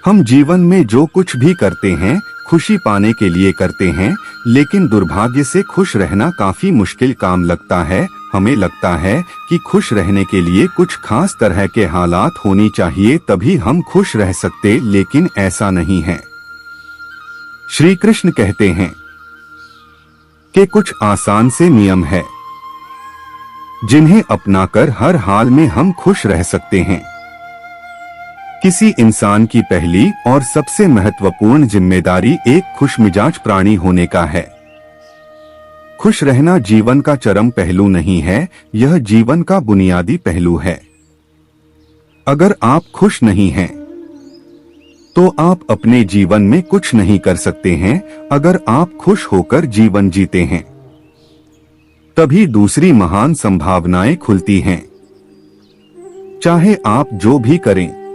हम जीवन में जो कुछ भी करते हैं खुशी पाने के लिए करते हैं, लेकिन दुर्भाग्य से खुश रहना काफी मुश्किल काम लगता है। हमें लगता है कि खुश रहने के लिए कुछ खास तरह के हालात होनी चाहिए तभी हम खुश रह सकते, लेकिन ऐसा नहीं है। श्री कृष्ण कहते हैं कि कुछ आसान से नियम है जिन्हें अपनाकर हर हाल में हम खुश रह सकते हैं। किसी इंसान की पहली और सबसे महत्वपूर्ण जिम्मेदारी एक खुशमिजाज प्राणी होने का है। खुश रहना जीवन का चरम पहलू नहीं है, यह जीवन का बुनियादी पहलू है। अगर आप खुश नहीं हैं, तो आप अपने जीवन में कुछ नहीं कर सकते हैं। अगर आप खुश होकर जीवन जीते हैं, तभी दूसरी महान संभावनाएं खुलती हैं। चाहे आप जो भी करें,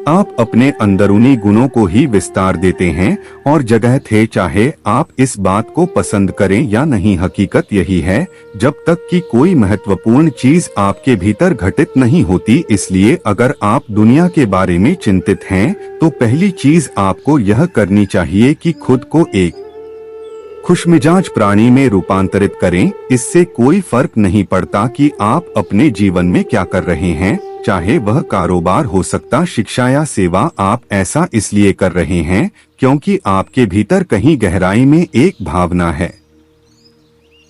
आप अपने अंदरूनी गुणों को ही विस्तार देते हैं और जगह थे, चाहे आप इस बात को पसंद करें या नहीं। हकीकत यही है, जब तक कि कोई महत्वपूर्ण चीज आपके भीतर घटित नहीं होती। इसलिए अगर आप दुनिया के बारे में चिंतित हैं, तो पहली चीज आपको यह करनी चाहिए कि खुद को एक खुशमिजाज प्राणी में रूपांतरित करें। इससे कोई फर्क नहीं पड़ता कि आप अपने जीवन में क्या कर रहे हैं, चाहे वह कारोबार हो सकता, शिक्षा या सेवा। आप ऐसा इसलिए कर रहे हैं क्योंकि आपके भीतर कहीं गहराई में एक भावना है।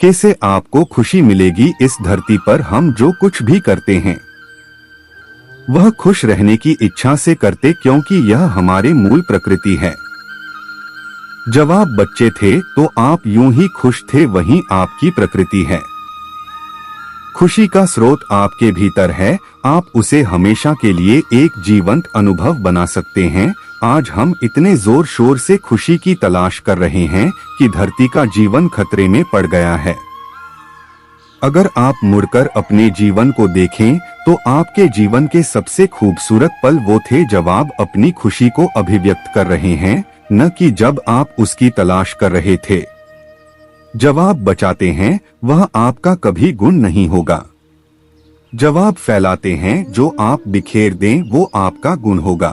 कैसे आपको खुशी मिलेगी? इस धरती पर हम जो कुछ भी करते हैं वह खुश रहने की इच्छा से करते, क्योंकि यह हमारे मूल प्रकृति है। जब आप बच्चे थे तो आप यूं ही खुश थे, वही आपकी प्रकृति है। खुशी का स्रोत आपके भीतर है, आप उसे हमेशा के लिए एक जीवंत अनुभव बना सकते हैं। आज हम इतने जोर शोर से खुशी की तलाश कर रहे हैं कि धरती का जीवन खतरे में पड़ गया है। अगर आप मुड़कर अपने जीवन को देखें तो आपके जीवन के सबसे खूबसूरत पल वो थे जब आप अपनी खुशी को अभिव्यक्त कर रहे हैं, न कि जब आप उसकी तलाश कर रहे थे। जब आप बचाते हैं वह आपका कभी गुण नहीं होगा। जब आप फैलाते हैं, जो आप बिखेर दें वो आपका गुण होगा।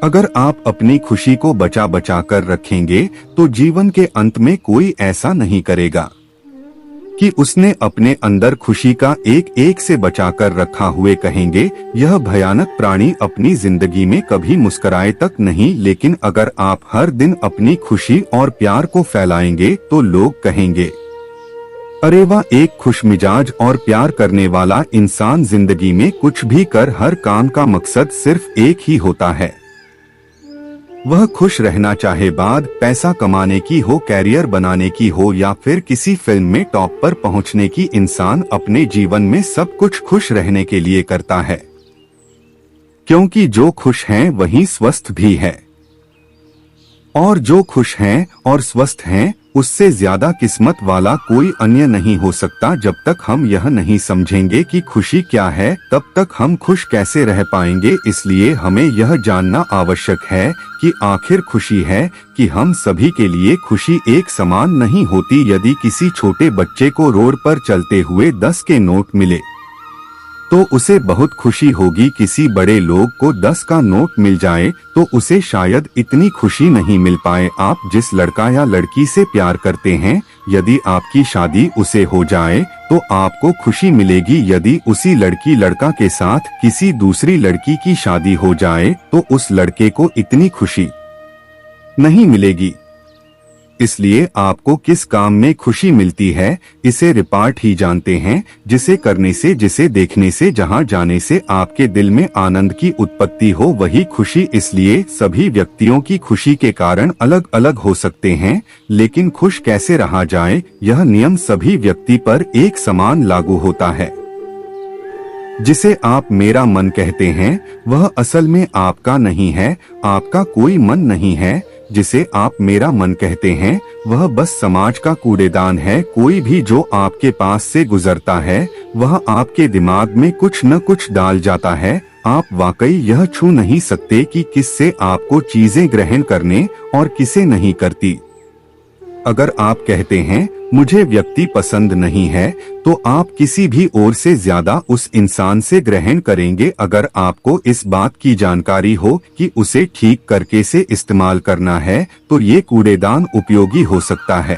अगर आप अपनी खुशी को बचा बचा कर रखेंगे तो जीवन के अंत में कोई ऐसा नहीं करेगा कि उसने अपने अंदर खुशी का एक एक से बचाकर रखा हुए कहेंगे यह भयानक प्राणी अपनी जिंदगी में कभी मुस्कुराए तक नहीं। लेकिन अगर आप हर दिन अपनी खुशी और प्यार को फैलाएंगे तो लोग कहेंगे, अरे वाह, एक खुशमिजाज और प्यार करने वाला इंसान। जिंदगी में कुछ भी कर, हर काम का मकसद सिर्फ एक ही होता है, वह खुश रहना। चाहे बात पैसा कमाने की हो, कैरियर बनाने की हो या फिर किसी फिल्म में टॉप पर पहुंचने की, इंसान अपने जीवन में सब कुछ खुश रहने के लिए करता है, क्योंकि जो खुश हैं वही स्वस्थ भी है। और जो खुश हैं और स्वस्थ हैं, उससे ज्यादा किस्मत वाला कोई अन्य नहीं हो सकता। जब तक हम यह नहीं समझेंगे कि खुशी क्या है, तब तक हम खुश कैसे रह पाएंगे। इसलिए हमें यह जानना आवश्यक है कि आखिर खुशी है कि हम सभी के लिए खुशी एक समान नहीं होती। यदि किसी छोटे बच्चे को रोड पर चलते हुए 10 के नोट मिले तो उसे बहुत खुशी होगी। किसी बड़े लोग को 10 का नोट मिल जाए तो उसे शायद इतनी खुशी नहीं मिल पाए। आप जिस लड़का या लड़की से प्यार करते हैं, यदि आपकी शादी उसे हो जाए तो आपको खुशी मिलेगी। यदि उसी लड़की लड़का के साथ किसी दूसरी लड़की की शादी हो जाए तो उस लड़के को इतनी खुशी नहीं मिलेगी। इसलिए आपको किस काम में खुशी मिलती है, इसे रिपार्ट ही जानते हैं। जिसे करने से, जिसे देखने से, जहां जाने से आपके दिल में आनंद की उत्पत्ति हो, वही खुशी। इसलिए सभी व्यक्तियों की खुशी के कारण अलग अलग हो सकते हैं, लेकिन खुश कैसे रहा जाए, यह नियम सभी व्यक्ति पर एक समान लागू होता है। जिसे आप मेरा मन कहते हैं वह असल में आपका नहीं है, आपका कोई मन नहीं है। जिसे आप मेरा मन कहते हैं वह बस समाज का कूड़ेदान है। कोई भी जो आपके पास से गुजरता है वह आपके दिमाग में कुछ न कुछ डाल जाता है। आप वाकई यह छू नहीं सकते कि किससे आपको चीजें ग्रहण करने और किसे नहीं करती। अगर आप कहते हैं मुझे व्यक्ति पसंद नहीं है, तो आप किसी भी ओर से ज्यादा उस इंसान से ग्रहण करेंगे अगर आपको इस बात की जानकारी हो कि उसे ठीक करके से इस्तेमाल करना है, तो ये कूड़ेदान उपयोगी हो सकता है।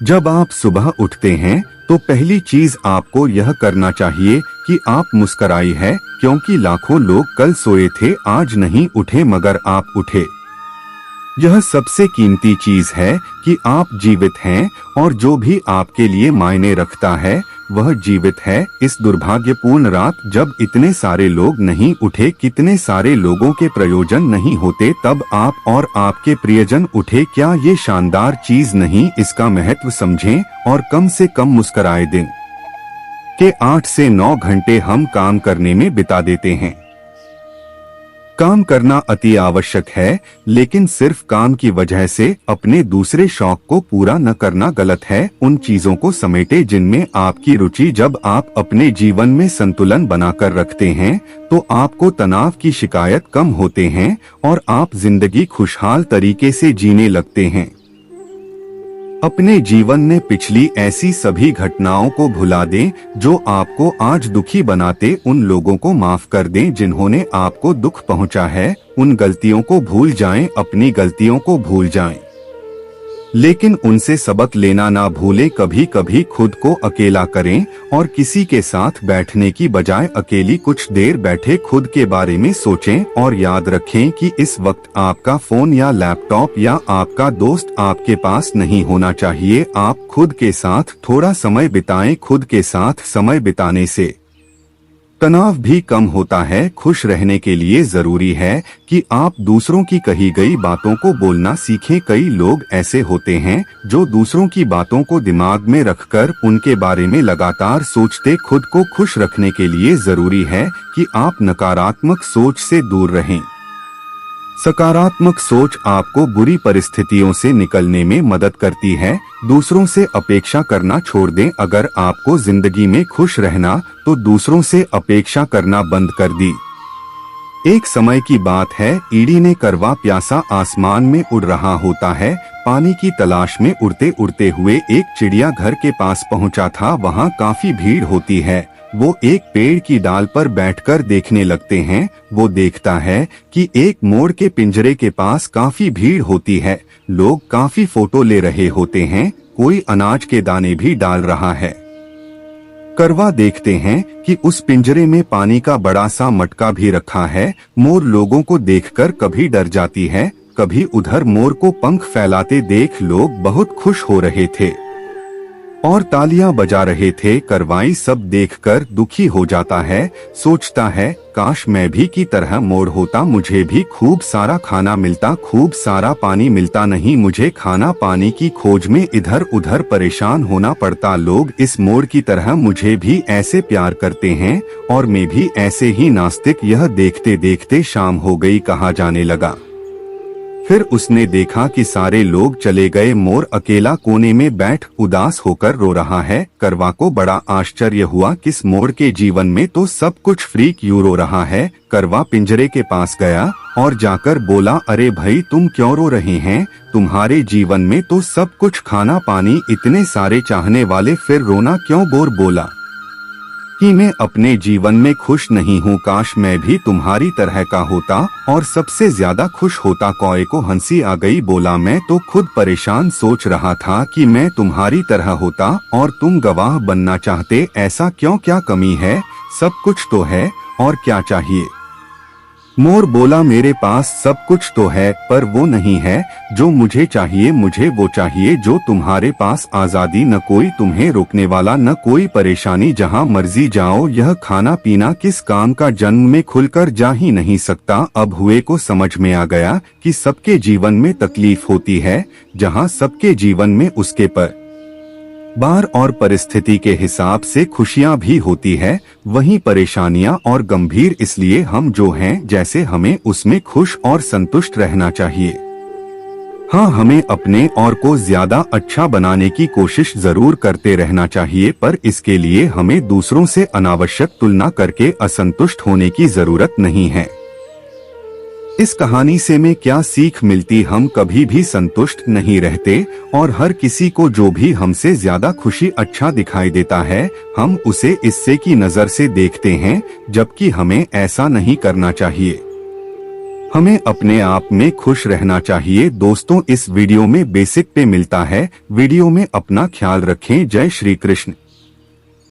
जब आप सुबह उठते हैं तो पहली चीज आपको यह करना चाहिए कि आप मुस्कुराई है, क्योंकि लाखों लोग कल सोए थे आज नहीं उठे मगर आप उठे। यह सबसे कीमती चीज है कि आप जीवित हैं और जो भी आपके लिए मायने रखता है वह जीवित है। इस दुर्भाग्यपूर्ण रात जब इतने सारे लोग नहीं उठे, कितने सारे लोगों के प्रयोजन नहीं होते, तब आप और आपके प्रियजन उठे। क्या ये शानदार चीज नहीं? इसका महत्व समझें और कम से कम मुस्कुराए दें। के 8 से 9 घंटे हम काम करने में बिता देते हैं। काम करना अति आवश्यक है, लेकिन सिर्फ काम की वजह से अपने दूसरे शौक को पूरा न करना गलत है। उन चीजों को समेटे जिनमें आपकी रुचि। जब आप अपने जीवन में संतुलन बनाकर रखते हैं तो आपको तनाव की शिकायत कम होते हैं और आप जिंदगी खुशहाल तरीके से जीने लगते हैं। अपने जीवन में पिछली ऐसी सभी घटनाओं को भुला दें जो आपको आज दुखी बनाते। उन लोगों को माफ कर दें जिन्होंने आपको दुख पहुंचा है। उन गलतियों को भूल जाएं, अपनी गलतियों को भूल जाएं, लेकिन उनसे सबक लेना ना भूलें। कभी कभी खुद को अकेला करें और किसी के साथ बैठने की बजाय अकेली कुछ देर बैठे खुद के बारे में सोचें। और याद रखें कि इस वक्त आपका फोन या लैपटॉप या आपका दोस्त आपके पास नहीं होना चाहिए। आप खुद के साथ थोड़ा समय बिताएं। खुद के साथ समय बिताने से तनाव भी कम होता है। खुश रहने के लिए जरूरी है कि आप दूसरों की कही गई बातों को बोलना सीखें। कई लोग ऐसे होते हैं जो दूसरों की बातों को दिमाग में रखकर उनके बारे में लगातार सोचते। खुद को खुश रखने के लिए जरूरी है कि आप नकारात्मक सोच से दूर रहें। सकारात्मक सोच आपको बुरी परिस्थितियों से निकलने में मदद करती है। दूसरों से अपेक्षा करना छोड़ दें। अगर आपको जिंदगी में खुश रहना तो दूसरों से अपेक्षा करना बंद कर दी। एक समय की बात है, ईडी ने करवा प्यासा आसमान में उड़ रहा होता है। पानी की तलाश में उड़ते उड़ते हुए एक चिड़िया घर के पास पहुंचा था। वहां काफी भीड़ होती है। वो एक पेड़ की डाल पर बैठकर देखने लगते हैं। वो देखता है कि एक मोर के पिंजरे के पास काफी भीड़ होती है। लोग काफी फोटो ले रहे होते हैं। कोई अनाज के दाने भी डाल रहा है। करवा देखते हैं कि उस पिंजरे में पानी का बड़ा सा मटका भी रखा है। मोर लोगों को देखकर कभी डर जाती है, कभी उधर। मोर को पंख फैलाते देख लोग बहुत खुश हो रहे थे और तालियां बजा रहे थे। करवाई सब देखकर दुखी हो जाता है, सोचता है काश मैं भी की तरह मोर होता, मुझे भी खूब सारा खाना मिलता, खूब सारा पानी मिलता। नहीं, मुझे खाना पानी की खोज में इधर उधर परेशान होना पड़ता। लोग इस मोर की तरह मुझे भी ऐसे प्यार करते हैं और मैं भी ऐसे ही नास्तिक। यह देखते देखते शाम हो गई, कहा जाने लगा। फिर उसने देखा कि सारे लोग चले गए। मोर अकेला कोने में बैठ उदास होकर रो रहा है। करवा को बड़ा आश्चर्य हुआ, किस मोर के जीवन में तो सब कुछ फ्री क्यों रो रहा है। करवा पिंजरे के पास गया और जाकर बोला, अरे भाई तुम क्यों रो रहे हैं? तुम्हारे जीवन में तो सब कुछ खाना पानी, इतने सारे चाहने वाले, फिर रोना क्यों? मोर बोला कि मैं अपने जीवन में खुश नहीं हूँ। काश मैं भी तुम्हारी तरह का होता और सबसे ज्यादा खुश होता। कौए को हंसी आ गई, बोला मैं तो खुद परेशान सोच रहा था कि मैं तुम्हारी तरह होता और तुम गवाह बनना चाहते। ऐसा क्यों? क्या कमी है? सब कुछ तो है और क्या चाहिए? मोर बोला, मेरे पास सब कुछ तो है पर वो नहीं है जो मुझे चाहिए। मुझे वो चाहिए जो तुम्हारे पास, आजादी, न कोई तुम्हें रोकने वाला, न कोई परेशानी, जहाँ मर्जी जाओ। यह खाना पीना किस काम का? जन्म में खुलकर जा ही नहीं सकता। अब हुए को समझ में आ गया कि सबके जीवन में तकलीफ होती है। जहाँ सबके जीवन में उसके पर बार और परिस्थिति के हिसाब से खुशियां भी होती है, वहीं परेशानियां और गंभीर। इसलिए हम जो हैं जैसे, हमें उसमें खुश और संतुष्ट रहना चाहिए। हाँ, हमें अपने और को ज्यादा अच्छा बनाने की कोशिश जरूर करते रहना चाहिए, पर इसके लिए हमें दूसरों से अनावश्यक तुलना करके असंतुष्ट होने की जरूरत नहीं है। इस कहानी से में क्या सीख मिलती? हम कभी भी संतुष्ट नहीं रहते और हर किसी को जो भी हमसे ज्यादा खुशी अच्छा दिखाई देता है हम उसे इससे की नजर से देखते हैं, जबकि हमें ऐसा नहीं करना चाहिए। हमें अपने आप में खुश रहना चाहिए। दोस्तों, इस वीडियो में बेसिक पे मिलता है। वीडियो में अपना ख्याल रखें। जय श्री कृष्ण।